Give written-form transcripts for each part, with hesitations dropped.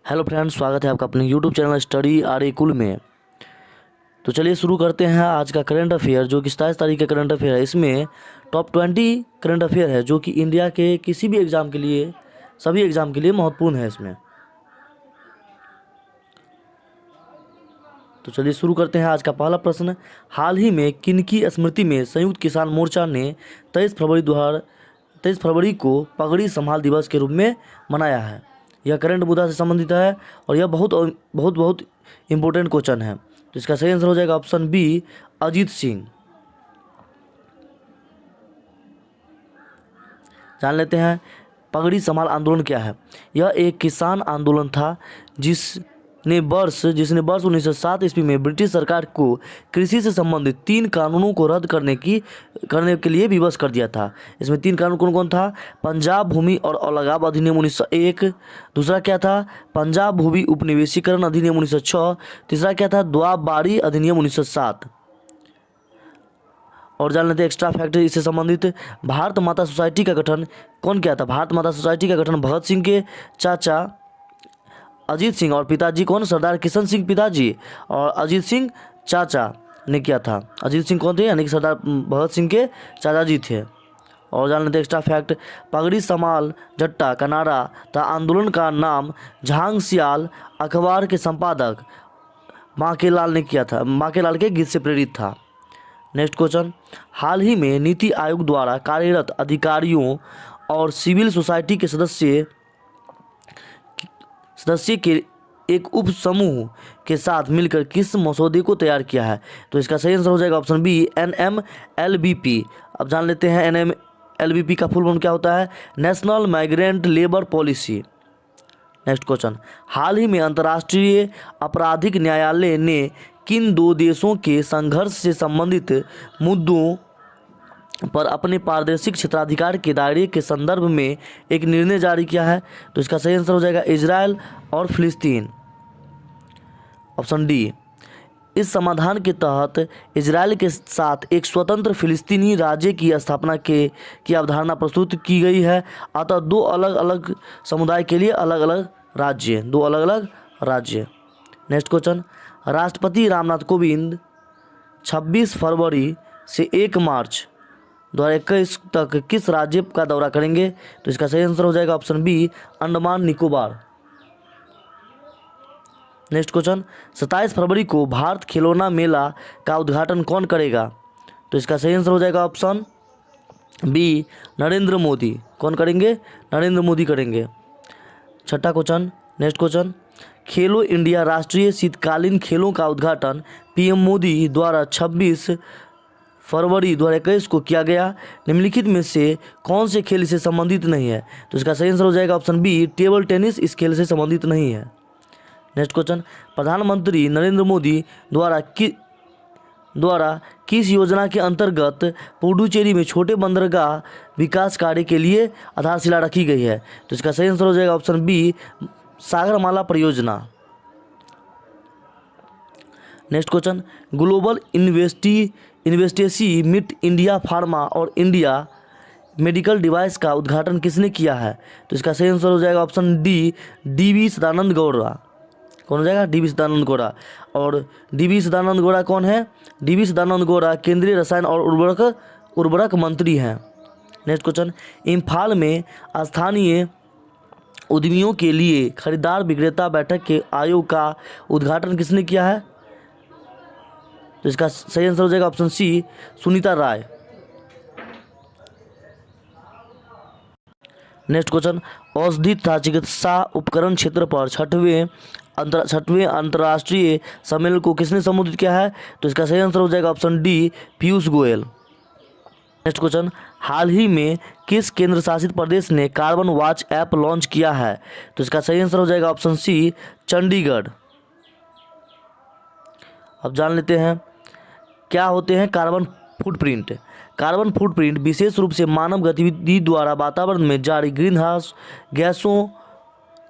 Hello friends, स्वागत है आपका अपने YouTube channel study R A कुल में। तो चलिए शुरू करते हैं आज का करंट अफेयर, जो कि 27 तारीख का करंट अफेयर है। इसमें टॉप 20 करंट अफेयर है, जो कि इंडिया के किसी भी एग्ज़ाम के लिए, सभी एग्ज़ाम के लिए महत्वपूर्ण है इसमें। तो चलिए शुरू करते हैं आज का पहला प्रश्न। हाल ही में किनकी स्मृति में संयुक्त किसान मोर्चा ने 23 फरवरी को पगड़ी संभाल दिवस के रूप में मनाया है? यह करंट मुद्दा से संबंधित है और यह बहुत बहुत बहुत इम्पोर्टेंट क्वेश्चन है। तो इसका सही आंसर हो जाएगा ऑप्शन बी, अजीत सिंह। जान लेते हैं पगड़ी संभाल आंदोलन क्या है। यह एक किसान आंदोलन था जिसने वर्ष 1907 ईस्वी में ब्रिटिश सरकार को कृषि से संबंधित 3 कानूनों को रद्द करने के लिए विवश कर दिया था। इसमें 3 कानून कौन कौन था? पंजाब भूमि और अलगाव अधिनियम 1901, दूसरा क्या था? पंजाब भूमि उपनिवेशीकरण अधिनियम 1906, तीसरा क्या था? द्वाबारी अधिनियम 1907। और जान लेते हैं एक्स्ट्रा फैक्ट इससे संबंधित। भारत माता सोसाइटी का गठन कौन किया था? भारत माता सोसाइटी का गठन भगत सिंह के चाचा अजीत सिंह और पिताजी कौन? सरदार किशन सिंह पिताजी और अजीत सिंह चाचा ने किया था। अजीत सिंह कौन थे? यानी कि सरदार भगत सिंह के चाचा जी थे। और जान लेते हैं एक्स्ट्रा फैक्ट, पगड़ी संभाल जट्टा का नारा था आंदोलन का नाम झांग सियाल अखबार के संपादक माखनलाल ने किया था। माखनलाल के गीत से प्रेरित था। नेक्स्ट क्वेश्चन, हाल ही में नीति आयोग द्वारा कार्यरत अधिकारियों और सिविल सोसाइटी के सदस्य के एक उप समूह के साथ मिलकर किस मसौदे को तैयार किया है? तो इसका सही आंसर हो जाएगा ऑप्शन बी, NMLBP। अब जान लेते हैं NMLBP का फुल फॉर्म क्या होता है? National migrant labour policy. Next question, हाल ही में अंतर्राष्ट्रीय आपराधिक न्यायालय ने किन 2 देशों के संघर्ष से संबंधित मुद्दों पर अपने पारदर्शी क्षेत्राधिकार के दायरे के संदर्भ में एक निर्णय जारी किया है? तो इसका सही आंसर हो जाएगा इजराइल और फिलिस्तीन, ऑप्शन डी। इस समाधान के तहत इजराइल के साथ एक स्वतंत्र फिलिस्तीनी राज्य की स्थापना की अवधारणा प्रस्तुत की गई है। अतः 2 अलग अलग समुदाय के लिए अलग अलग राज्य, 2 अलग अलग राज्य। नेक्स्ट क्वेश्चन, राष्ट्रपति रामनाथ कोविंद 26 फरवरी से 1 मार्च 2021 तक किस राज्य का दौरा करेंगे? तो इसका सही आंसर हो जाएगा option B, Andaman Nicobar. Next question, 27 फरवरी को भारत खिलौना मेला का उद्घाटन कौन करेगा? तो इसका सही आंसर हो जाएगा ऑप्शन बी, नरेंद्र मोदी। कौन करेंगे? नरेंद्र मोदी करेंगे। छठा क्वेश्चन, नेक्स्ट क्वेश्चन, खेलो इंडिया राष्ट्रीय शीतकालीन खेलों का उद्घाटन PM मोदी द्वारा 26 फरवरी 2021 को किया गया। निम्नलिखित में से कौन से खेल से संबंधित नहीं है? तो इसका सही आंसर हो जाएगा ऑप्शन बी, टेबल टेनिस इस खेल से संबंधित नहीं है। नेक्स्ट क्वेश्चन, प्रधानमंत्री नरेंद्र मोदी द्वारा किस योजना के अंतर्गत पुडुचेरी में छोटे बंदरगाह विकास कार्य के लिए आधारशिला रखी गई है? तो इसका सही आंसर हो जाएगा ऑप्शन बी, सागरमाला परियोजना। Next question, global investors meet India pharma और इंडिया मेडिकल डिवाइस का उद्घाटन किसने किया है? तो इसका सही आंसर हो जाएगा option D, DV Sadananda Gowda. कौन हो जाएगा? DV सदानंद गौड़ा। और DV सदानंद गौड़ा कौन है? DV सदानंद गौड़ा केंद्रीय रसायन और उर्वरक मंत्री हैं। नेक्स्ट क्वेश्चन, इम्फाल में स्थानीय उद्यमियों के लिए खरीदार विक्रेता बैठक के आयोग का उद्घाटन किसने किया है? तो इसका सही आंसर हो जाएगा ऑप्शन सी, सुनीता राय। नेक्स्ट क्वेश्चन, औषधि तथा चिकित्सा उपकरण क्षेत्र पर 6वें अंतर्राष्ट्रीय सम्मेलन को किसने संबोधित किया है? तो इसका सही आंसर हो जाएगा option D, Piyush Goyal. Next question, हाल ही में किस केंद्र शासित प्रदेश ने कार्बन वॉच ऐप लॉन्च किया है? तो इसका सही आंसर हो जाएगा ऑप्शन सी, चंडीगढ़। अब जान लेते हैं क्या होते हैं कार्बन फुटप्रिंट। कार्बन फुटप्रिंट विशेष रूप से मानव गतिविधि द्वारा वातावरण में जारी ग्रीन हाउस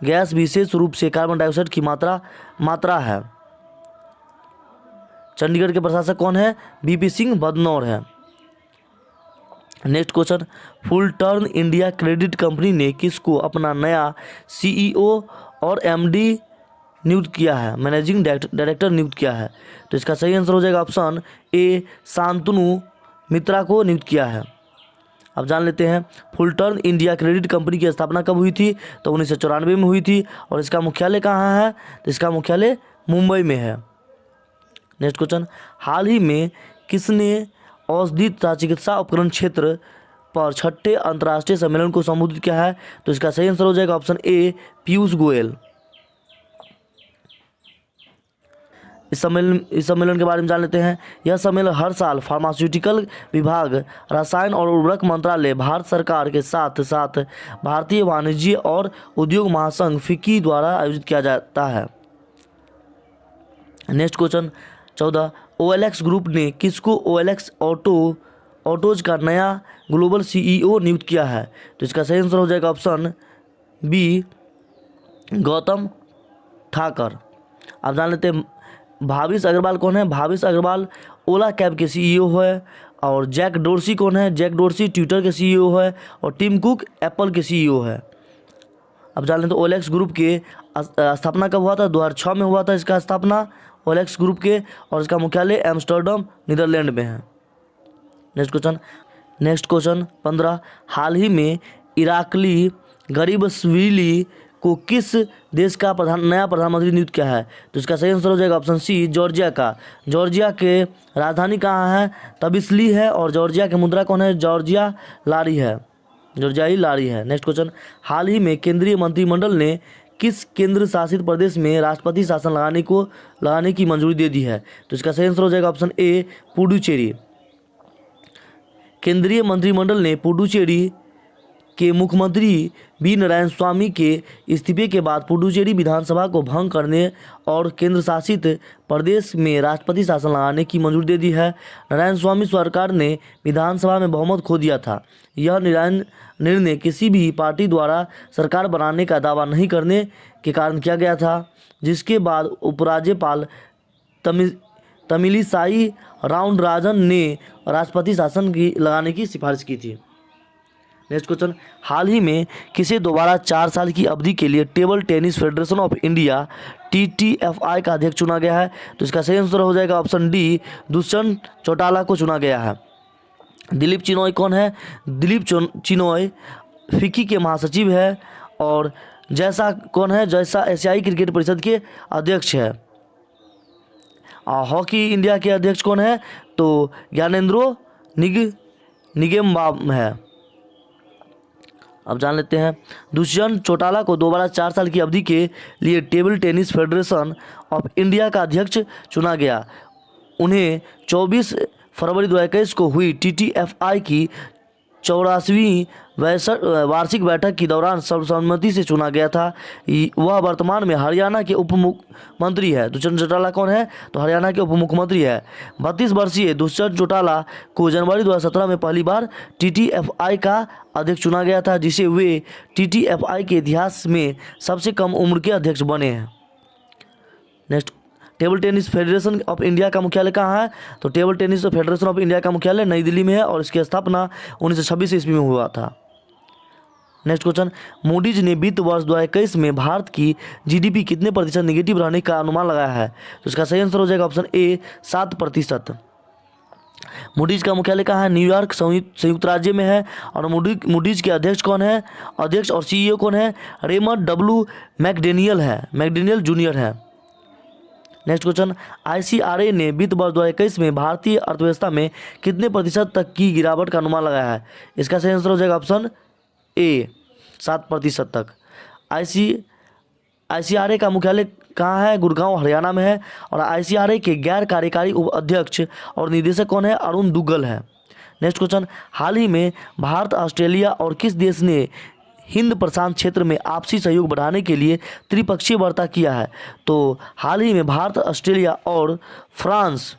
गैस विशेष रूप से कार्बन डाइऑक्साइड की मात्रा है। चंडीगढ़ के प्रशासक कौन है? BP सिंह बदनौर है। Next question, full turn India credit company ने किसको अपना नया CEO और MD नियुक्त किया है, मैनेजिंग डायरेक्टर नियुक्त किया है। तो इसका सही आंसर हो जाएगा ऑप्शन ए, शांतनु मित्रा को नियुक्त किया है। अब जान लेते हैं फुलटर्न इंडिया क्रेडिट कंपनी की स्थापना कब हुई थी? तो 1994 में हुई थी। और इसका मुख्यालय कहाँ है? तो इसका मुख्यालय मुंबई में है। नेक्स्ट क्वेश्चन, हाल ही में किसने औषधि तथा चिकित्सा उपकरण क्षेत्र पर 6ठे अंतर्राष्ट्रीय सम्मेलन को संबोधित किया है? तो इसका सही आंसर हो जाएगा ऑप्शन ए, पीयूष गोयल। इस सम्मेलन के बारे में जान लेते हैं। यह सम्मेलन हर साल फार्मास्यूटिकल विभाग, रसायन और उर्वरक मंत्रालय, भारत सरकार के साथ साथ भारतीय वाणिज्य और उद्योग महासंघ फिक्की द्वारा आयोजित किया जाता है। नेक्स्ट क्वेश्चन 14, OLX ग्रुप ने किसको OLX ऑटोज का नया ग्लोबल CEO नियुक्त किया है? तो इसका सही आंसर हो जाएगा ऑप्शन बी, गौतम ठाकर। आप जान लेते हैं भाविश अग्रवाल कौन है? भाविश अग्रवाल ओला कैब के CEO है। और जैक डोर्सी कौन है? जैक डोर्सी ट्विटर के CEO है। और टिम कुक एप्पल के CEO है। अब जान लेते हैं OLX ग्रुप के स्थापना कब हुआ था? 2006 में हुआ था इसका स्थापना OLX ग्रुप के, और इसका मुख्यालय एम्स्टर्डम नीदरलैंड में है। नेक्स्ट क्वेश्चन 15, हाल ही में इराकली गरीबस्वीली को किस देश का नया प्रधानमंत्री नियुक्त किया है? तो इसका सही आंसर हो जाएगा ऑप्शन सी, जॉर्जिया का। जॉर्जिया के राजधानी कहाँ है? तबिस्ली है। और जॉर्जिया के मुद्रा कौन है? जॉर्जियाई लारी है। नेक्स्ट क्वेश्चन, हाल ही में केंद्रीय मंत्रिमंडल ने किस केंद्र शासित प्रदेश में राष्ट्रपति शासन लगाने की मंजूरी दे दी है? तो इसका सही आंसर हो जाएगा ऑप्शन ए, पुडुचेरी। केंद्रीय मंत्रिमंडल ने पुडुचेरी के मुख्यमंत्री बी नारायण स्वामी के इस्तीफे के बाद पुडुचेरी विधानसभा को भंग करने और केंद्र शासित प्रदेश में राष्ट्रपति शासन लगाने की मंजूरी दे दी है। नारायण स्वामी सरकार ने विधानसभा में बहुमत खो दिया था। यह निर्णय किसी भी पार्टी द्वारा सरकार बनाने का दावा नहीं करने के कारण किया गया था, जिसके बाद उपराज्यपाल तमिलिसाई राउंडराजन ने राष्ट्रपति शासन लगाने की सिफारिश की थी। नेक्स्ट क्वेश्चन, हाल ही में किसे दोबारा 4 साल की अवधि के लिए table tennis federation of India TTFI का अध्यक्ष चुना गया है? तो इसका सही आंसर हो जाएगा ऑप्शन डी, दुष्यंत चौटाला को चुना गया है। दिलीप चिनॉय कौन है? दिलीप चिनॉय फिक्की के महासचिव है। और जैसा कौन है? जैसा एशियाई क्रिकेट परिषद के अध्यक्ष है। हॉकी इंडिया के अध्यक्ष कौन है? तो ज्ञानेंद्रो निगेम्बाम है। अब जान लेते हैं दुष्यंत चौटाला को दोबारा 4 साल की अवधि के लिए table tennis federation of India का अध्यक्ष चुना गया। उन्हें 24 फरवरी 2021 को हुई TTFI की 84वीं वार्षिक बैठक के दौरान सर्वसम्मति से चुना गया था। वह वर्तमान में हरियाणा के उप मुख्यमंत्री है। दुष्यंत चौटाला कौन है? तो हरियाणा के उप मुख्यमंत्री है। 32 वर्षीय दुष्यंत चौटाला को जनवरी 2017 में पहली बार TTFI का अध्यक्ष चुना गया था, जिसे वे TTFI के इतिहास में सबसे कम उम्र के अध्यक्ष बने हैं। Next, table tennis federation of India का मुख्यालय कहाँ है? तो table tennis federation of India का मुख्यालय नई दिल्ली में है और इसकी स्थापना 1926 ईस्वी में हुआ था। नेक्स्ट क्वेश्चन, मूडीज ने वित्त वर्ष 2021 में भारत की GDP कितने प्रतिशत निगेटिव रहने का अनुमान लगाया है? तो इसका सही आंसर हो जाएगा ऑप्शन ए, 7%। मूडीज का मुख्यालय कहाँ है? न्यूयॉर्क संयुक्त राज्य में है। और मूडीज के अध्यक्ष कौन है? अध्यक्ष और CEO कौन है? रेमंड W मैकडेनियल जूनियर है। नेक्स्ट क्वेश्चन, ICRA ने वित्त वर्ष 2021 में भारतीय अर्थव्यवस्था में कितने प्रतिशत तक की गिरावट का अनुमान लगाया है? इसका सही आंसर हो जाएगा ऑप्शन ए, 7% तक। ICRA का मुख्यालय कहाँ है? गुड़गांव हरियाणा में है। और ICRA के गैर कार्यकारी उपाध्यक्ष और निदेशक कौन है? अरुण दुग्गल है। नेक्स्ट क्वेश्चन, हाल ही में भारत, ऑस्ट्रेलिया और किस देश ने हिंद प्रशांत क्षेत्र में आपसी सहयोग बढ़ाने के लिए त्रिपक्षीय वार्ता किया है? तो हाल ही में भारत, ऑस्ट्रेलिया और फ्रांस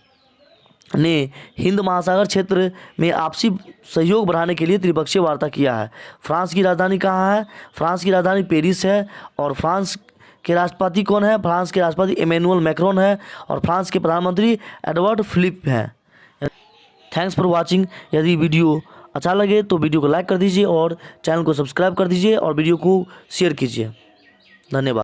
ने हिंद महासागर क्षेत्र में आपसी सहयोग बढ़ाने के लिए त्रिपक्षीय वार्ता किया है। फ्रांस की राजधानी कहाँ है? फ्रांस की राजधानी पेरिस है। और फ्रांस के राष्ट्रपति कौन है? फ्रांस के राष्ट्रपति इमैनुअल मैक्रोन है। और फ्रांस के प्रधानमंत्री एडवर्ड फिलिप हैं। Thanks for watching. यदि वीडियो अच्छा लगे तो वीडियो को लाइक कर दीजिए और चैनल को सब्सक्राइब कर दीजिए और वीडियो को शेयर कीजिए। धन्यवाद।